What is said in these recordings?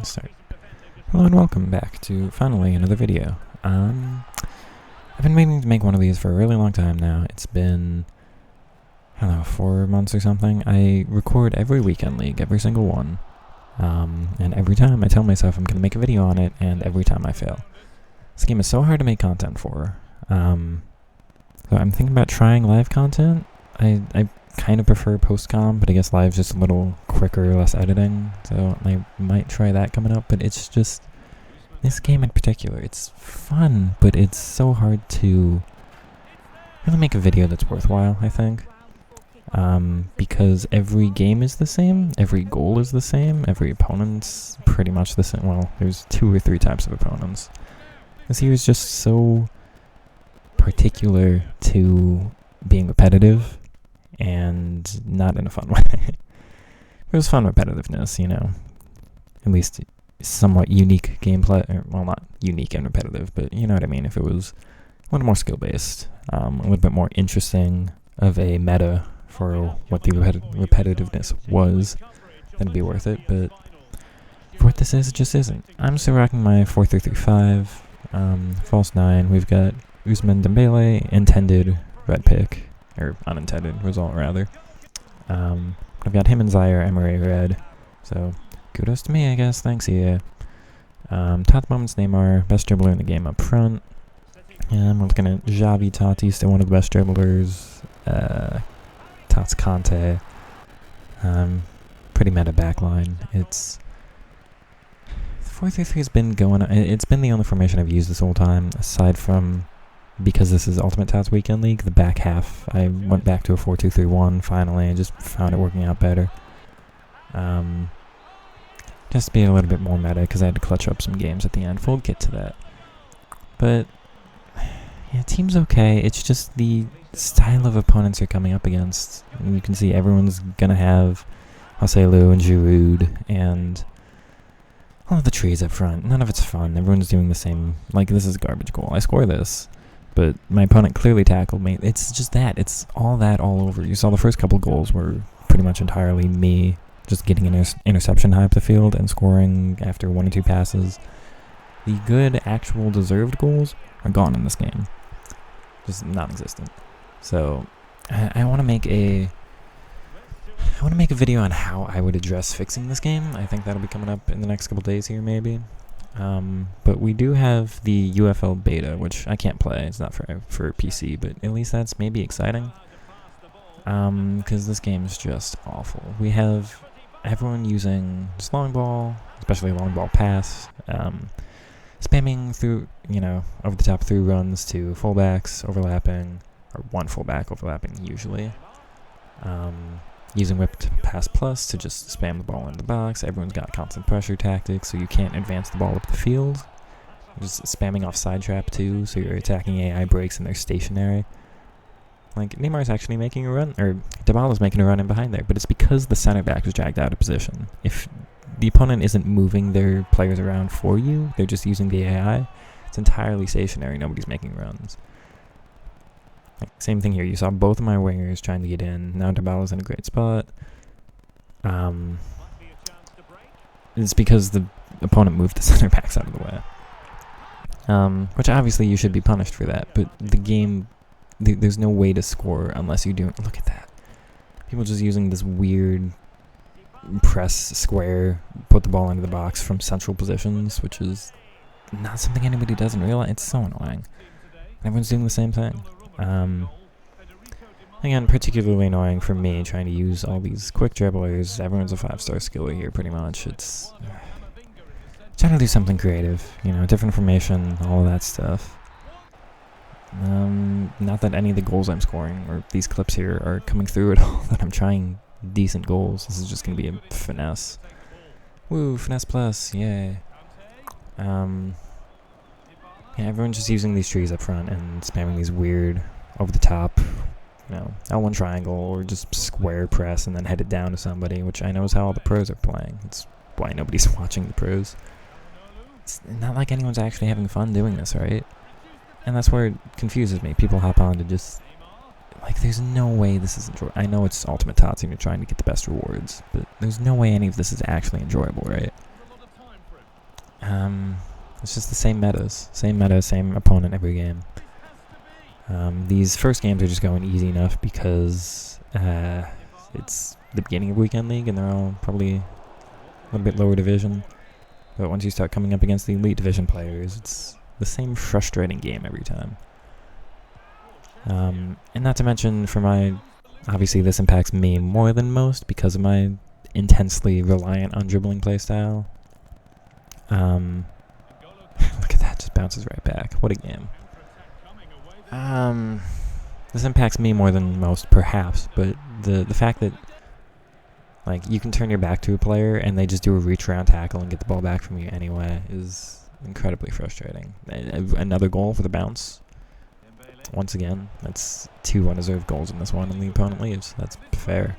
Start. Hello and welcome back to finally another video. I've been meaning to make one of these for a really long time now. It's been, I don't know, 4 months or something. I record every Weekend League, every single one. And every time I tell myself I'm going to make a video on it, and every time I fail. This game is so hard to make content for. So I'm thinking about trying live content. I kind of prefer post-com, but I guess live's just a little quicker, less editing, so I might try that coming up. But it's just, this game in particular, it's fun, but it's so hard to really make a video that's worthwhile, I think. Because every game is the same, every goal is the same, every opponent's pretty much the same. Well, there's 2 or 3 types of opponents. This here is just so particular to being repetitive, and not in a fun way. It was fun repetitiveness, you know. At least somewhat unique gameplay. Well, not unique and repetitive, but you know what I mean. If it was a little more skill-based, a little bit more interesting of a meta for what the repetitiveness was, then it'd be worth it. But for what this is, it just isn't. I'm still rocking my 4-3-3-5, false 9. We've got Ousmane Dembele, intended red pick. Or unintended result, rather. I've got him and Zaire Emery red. So, kudos to me, I guess. Thanks, EA. Top moments, Neymar, best dribbler in the game up front. And we're looking at Xavi, Totti, still one of the best dribblers. Tots Conte. Pretty meta backline. It's 4-3-3 has been going on. It's been the only formation I've used this whole time, aside from, because this is Ultimate Tots Weekend League, the back half, I went back to a 4-2-3-1 finally and just found it working out better. Just to be a little bit more meta, because I had to clutch up some games at the end. We'll get to that. But, yeah, team's okay. It's just the style of opponents you're coming up against. And you can see everyone's going to have Joselu and Giroud and all of the trees up front. None of it's fun. Everyone's doing the same. Like, this is a garbage goal. I score this. But my opponent clearly tackled me. It's just that. It's all that all over. You saw the first couple goals were pretty much entirely me just getting an interception high up the field and scoring after 1 or 2 passes. The good, actual, deserved goals are gone in this game. Just non-existent. So, I want to make a video on how I would address fixing this game. I think that'll be coming up in the next couple days here, maybe. But we do have the UFL beta, which I can't play. It's not for PC, but at least that's maybe exciting. Because this game is just awful. We have everyone using just long ball, especially long ball pass, spamming through, over the top through runs to fullbacks overlapping, or one fullback overlapping usually. Using whipped pass plus to just spam the ball into the box. Everyone's got constant pressure tactics, so you can't advance the ball up the field. Just spamming off side trap too, so you're attacking AI breaks and they're stationary. Like, Neymar's actually making a run, or Dybala's making a run in behind there, but it's because the center back was dragged out of position. If the opponent isn't moving their players around for you, they're just using the AI, it's entirely stationary, nobody's making runs. Same thing here. You saw both of my wingers trying to get in. Now Dybala's in a great spot. It's because the opponent moved the center backs out of the way. Which obviously you should be punished for that. But the game, there's no way to score unless you do. Look at that. People just using this weird press square, put the ball into the box from central positions, which is not something anybody does in real life. It's so annoying. Everyone's doing the same thing. Again, particularly annoying for me trying to use all these quick dribblers. Everyone's a 5-star skiller here, pretty much. It's trying to do something creative, different formation, all of that stuff. Not that any of the goals I'm scoring or these clips here are coming through at all, that I'm trying decent goals. This is just going to be a finesse. Woo, finesse plus, yay. Yeah, everyone's just using these trees up front and spamming these weird over-the-top, L1 triangle or just square press and then head it down to somebody, which I know is how all the pros are playing. It's why nobody's watching the pros. It's not like anyone's actually having fun doing this, right? And that's where it confuses me. People hop on to just, there's no way this is enjoyable. I know it's Ultimate Tots and you're trying to get the best rewards, but there's no way any of this is actually enjoyable, right? It's just the same metas. Same meta, same opponent every game. These first games are just going easy enough because it's the beginning of Weekend League and they're all probably a little bit lower division. But once you start coming up against the Elite Division players, it's the same frustrating game every time. And not to mention, obviously this impacts me more than most because of my intensely reliant on dribbling playstyle. Look at that, just bounces right back. What a game. This impacts me more than most, perhaps, but the fact that like you can turn your back to a player and they just do a reach around tackle and get the ball back from you anyway is incredibly frustrating. Another goal for the bounce. Once again, that's 2 undeserved goals in this one, and the opponent leaves. That's fair.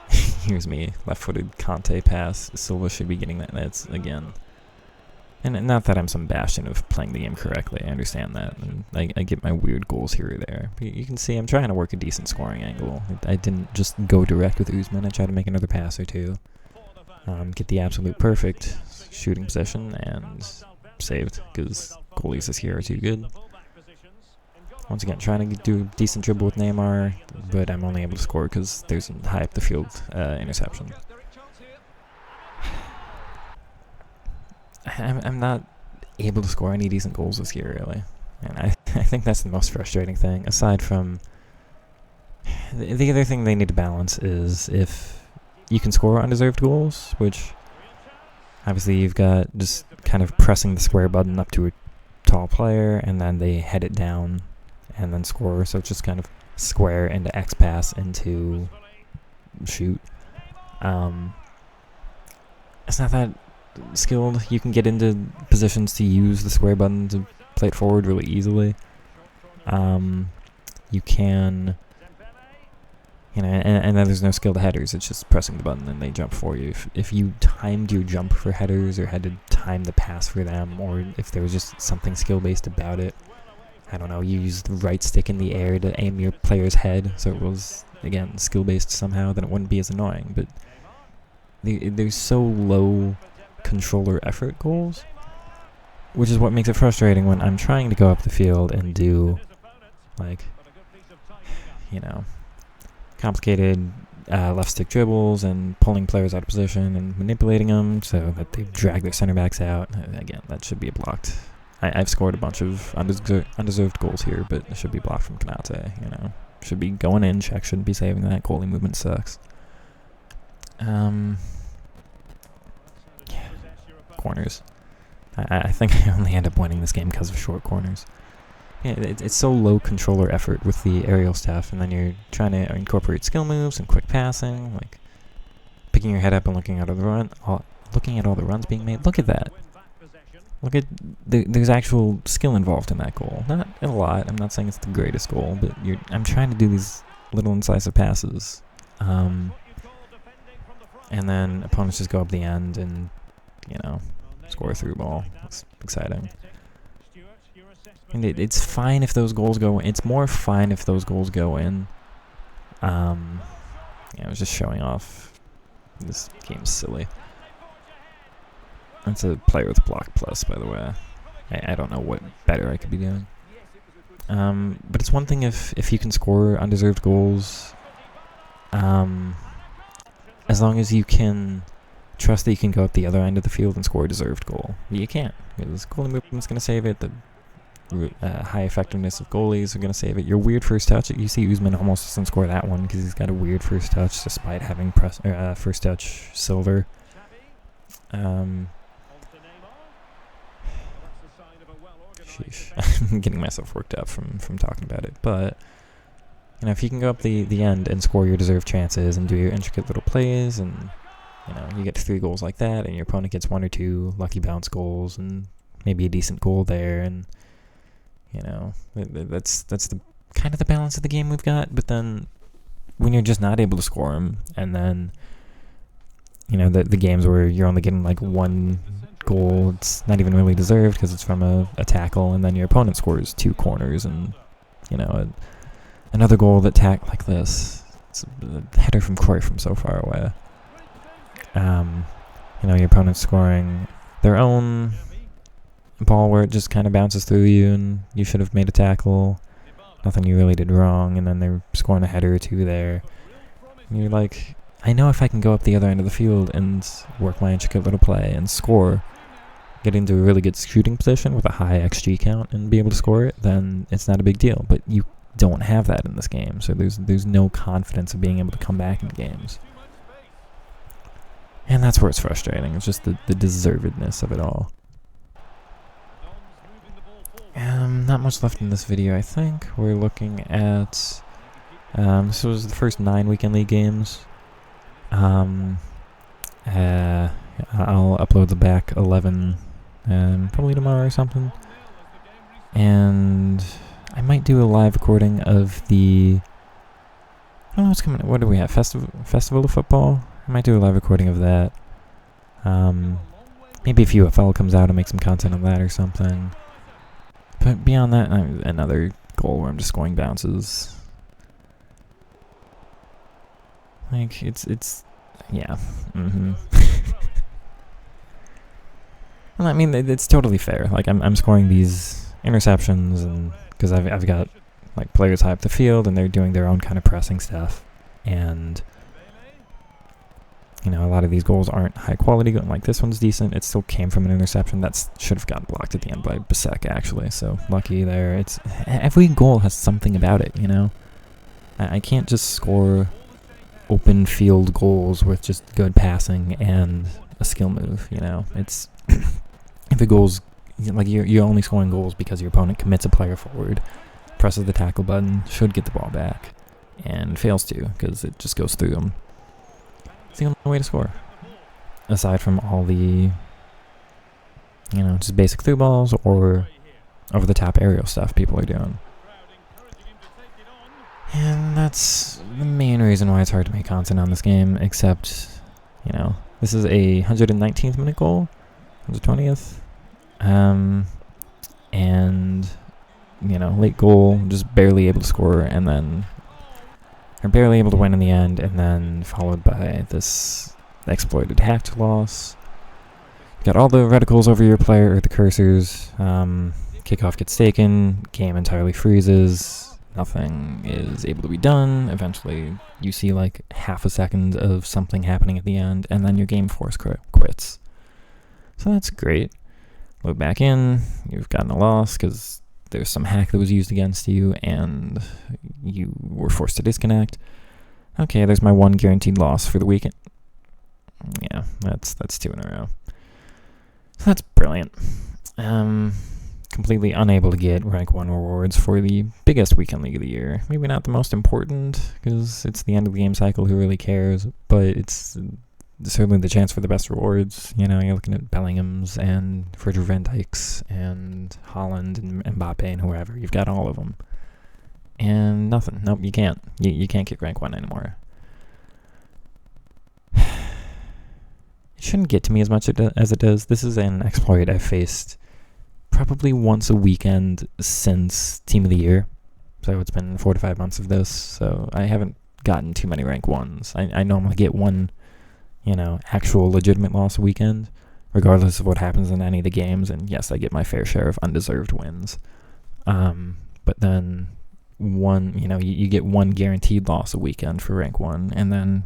Here's me, left-footed Conte pass. Silva should be getting that. That's, again... And not that I'm some bastion of playing the game correctly. I understand that. And I get my weird goals here or there. But you can see I'm trying to work a decent scoring angle. I didn't just go direct with Usman. I tried to make another pass or two. Get the absolute perfect shooting position and saved because goalies this year are too good. Once again, trying to do a decent dribble with Neymar, but I'm only able to score because there's a high up the field interception. I'm not able to score any decent goals this year, really. And I think that's the most frustrating thing, aside from... The other thing they need to balance is if you can score undeserved goals, which obviously you've got just kind of pressing the square button up to a tall player, and then they head it down and then score, so it's just kind of square into X pass into shoot. It's not that skilled. You can get into positions to use the square button to play it forward really easily. You can, and then there's no skill to headers. It's just pressing the button and they jump for you. If you timed your jump for headers or had to time the pass for them, or if there was just something skill-based about it, I don't know, you use the right stick in the air to aim your player's head, so it was, again, skill-based somehow, then it wouldn't be as annoying. But there's so low controller effort goals, which is what makes it frustrating when I'm trying to go up the field and do, like, complicated left stick dribbles and pulling players out of position and manipulating them so that they drag their center backs out. Again, that should be blocked. I've scored a bunch of undeserved goals here, but it should be blocked from Konate. Should be going in. Czech shouldn't be saving that. Goalie movement sucks. Corners. I think I only end up winning this game because of short corners. Yeah, it's so low controller effort with the aerial stuff, and then you're trying to incorporate skill moves and quick passing, like picking your head up and looking at all the runs being made. Look at that. Look at there's actual skill involved in that goal. Not a lot. I'm not saying it's the greatest goal, but I'm trying to do these little incisive passes, and then opponents just go up the end and score a through ball. It's exciting. And it's fine if those goals go in. It's more fine if those goals go in. I was just showing off. This game's silly. That's a player with block plus, by the way. I don't know what better I could be doing. But it's one thing if you can score undeserved goals, as long as you can trust that you can go up the other end of the field and score a deserved goal. But you can't, because goalie movement's going to save it. The high effectiveness of goalies are going to save it. Your weird first touch, you see Usman almost doesn't score that one because he's got a weird first touch despite having first touch silver. Sheesh. I'm getting myself worked up from talking about it. But, if you can go up the end and score your deserved chances and do your intricate little plays, and, you get 3 goals like that, and your opponent gets 1 or 2 lucky bounce goals, and maybe a decent goal there, and, that's the kind of the balance of the game we've got. But then, when you're just not able to score them, and then, the games where you're only getting, like, 1 goal, it's not even really deserved because it's from a tackle, and then your opponent scores 2 corners and another goal that like this. It's a header from Cruyff from so far away. Your opponent's scoring their own ball where it just kind of bounces through you and you should have made a tackle. Nothing you really did wrong, and then they're scoring a header or two there. And you're like, I know if I can go up the other end of the field and work my intricate little play and score, get into a really good shooting position with a high XG count and be able to score it, then it's not a big deal. But you don't have that in this game, so there's no confidence of being able to come back in games. And that's where it's frustrating. It's just the deservedness of it all. Not much left in this video, I think. We're looking at... this was the first 9 Weekend League games. I'll upload the back 11 probably tomorrow or something. And I might do a live recording of the... I don't know what's coming. What do we have? Festival of Football? I might do a live recording of that. Maybe if UFL comes out and make some content on that or something. But beyond that, another goal where I'm just scoring bounces. Like, it's yeah. Well, I mean, it's totally fair. Like, I'm scoring these interceptions, and because I've got like players high up the field, and they're doing their own kind of pressing stuff, and you know, a lot of these goals aren't high quality. Like, this one's decent. It still came from an interception that should have gotten blocked at the end by Bisek, actually. So lucky there. It's every goal has something about it, you know. I can't just score open field goals with just good passing and a skill move, you know. It's if the goals, like, you're only scoring goals because your opponent commits a player forward, presses the tackle button, should get the ball back, and fails to because it just goes through them. It's the only way to score, aside from all the, you know, just basic through balls or over-the-top aerial stuff people are doing. And that's the main reason why it's hard to make content on this game, except, you know, this is a 119th minute goal, 120th, and, you know, late goal, just barely able to score, and then are barely able to win in the end, and then followed by this exploited hacked loss. You got all the reticles over your player, or the cursors. Kickoff gets taken, game entirely freezes, nothing is able to be done. Eventually, you see like half a second of something happening at the end, and then your game force quits. So that's great. Load back in, you've gotten a loss because there's some hack that was used against you, and you were forced to disconnect. Okay, there's my one guaranteed loss for the weekend. Yeah, that's 2 in a row. So that's brilliant. Completely unable to get rank 1 rewards for the biggest weekend league of the year. Maybe not the most important, because it's the end of the game cycle, who really cares, but it's certainly the chance for the best rewards. You know, you're looking at Bellingham's and Virgil van Dijk's and Holland and Mbappe and whoever. You've got all of them. And nothing. Nope, you can't. You can't get rank 1 anymore. It shouldn't get to me as much as it does. This is an exploit I've faced probably once a weekend since Team of the Year. So it's been 4 to 5 months of this. So I haven't gotten too many rank 1s. I normally get one, you know, actual legitimate loss a weekend, regardless of what happens in any of the games. And yes, I get my fair share of undeserved wins. But then one, you know, you get one guaranteed loss a weekend for rank 1, and then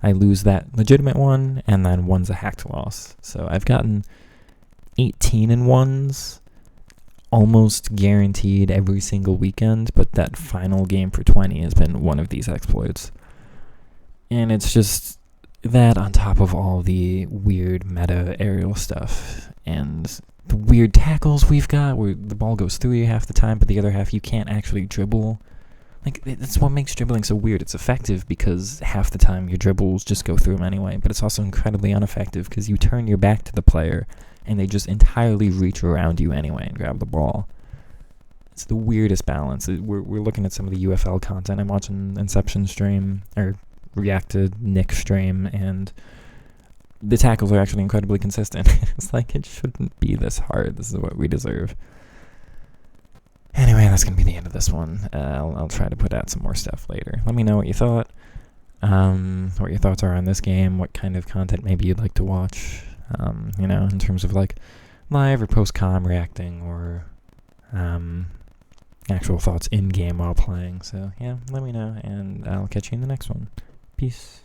I lose that legitimate one, and then one's a hacked loss. So I've gotten 18 in ones almost guaranteed every single weekend, but that final game for 20 has been one of these exploits. And it's just that on top of all the weird meta aerial stuff and the weird tackles we've got where the ball goes through you half the time, but the other half you can't actually dribble. Like, that's what makes dribbling so weird. It's effective because half the time your dribbles just go through them anyway, but it's also incredibly ineffective because you turn your back to the player and they just entirely reach around you anyway and grab the ball. It's the weirdest balance. We're looking at some of the UFL content. I'm watching Inception stream, or React to Nick stream, and the tackles are actually incredibly consistent. It's like, it shouldn't be this hard. This is what we deserve. Anyway, that's going to be the end of this one. I'll try to put out some more stuff later. Let me know what you thought, what your thoughts are on this game, what kind of content maybe you'd like to watch. in terms of like live or post-com reacting or actual thoughts in-game while playing. So yeah, let me know, and I'll catch you in the next one. Peace.